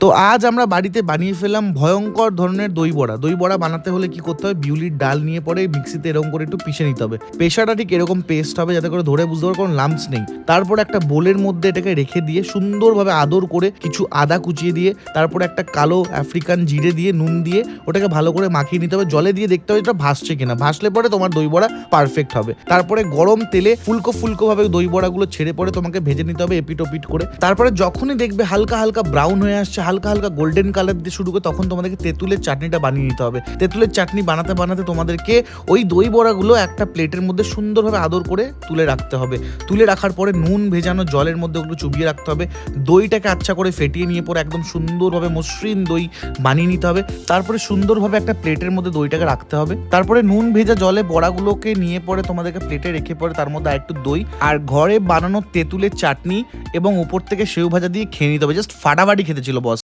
তো আজ আমরা বাড়িতে বানিয়ে ফেললাম ভয়ঙ্কর ধরনের দই বড়া। দই বড়া বানাতে হলে কি করতে হবে, বিউলির ডাল নিয়ে পরে মিক্সিতে এরকম করে একটু পিষে নিতে হবে। পেশাটা ঠিক এরকম পেস্ট হবে যাতে করে ধরে বুঝতে পারো কোনো লাম্পস নেই। তারপর একটা বোলের মধ্যে এটাকে রেখে দিয়ে সুন্দরভাবে আদর করে কিছু আদা কুচিয়ে দিয়ে তারপরে একটা কালো আফ্রিকান জিরে দিয়ে নুন দিয়ে ওটাকে ভালো করে মাখিয়ে নিতে হবে। জলে দিয়ে দেখতে হবে এটা ভাসছে কিনা, ভাসলে পরে তোমার দই বড়া পারফেক্ট হবে। তারপরে গরম তেলে ফুলকো ফুলকো ভাবে দই বড়াগুলো ছেড়ে পরে তোমাকে ভেজে নিতে হবে এপিট ওপিট করে। তারপরে যখনই দেখবে হালকা হালকা ব্রাউন হয়ে আসছে, হালকা হালকা গোল্ডেন কালার দিয়ে শুরু করে, তখন তোমাদেরকে তেঁতুলের চাটনিটা বানিয়ে নিতে হবে। তেঁতুলের চাটনি বানাতে বানাতে তোমাদেরকে ওই দই বড়াগুলো একটা প্লেটের মধ্যে সুন্দরভাবে আদর করে তুলে রাখতে হবে। তুলে রাখার পরে নুন ভেজানো জলের মধ্যে ওগুলো চুবিয়ে রাখতে হবে। দইটাকে আচ্ছা করে ফেটিয়ে নিয়ে পরে একদম সুন্দরভাবে মসৃণ দই বানিয়ে নিতে হবে। তারপরে সুন্দরভাবে একটা প্লেটের মধ্যে দইটাকে রাখতে হবে। তারপরে নুন ভেজা জলে বড়াগুলোকে নিয়ে পরে তোমাদেরকে প্লেটে রেখে পরে তার মধ্যে আরেকটু দই আর ঘরে বানানো তেঁতুলের চাটনি এবং উপর থেকে সেও ভাজা দিয়ে খেয়ে নিতে হবে। জাস্ট ফাটাফাটি খেতে ছিল বস।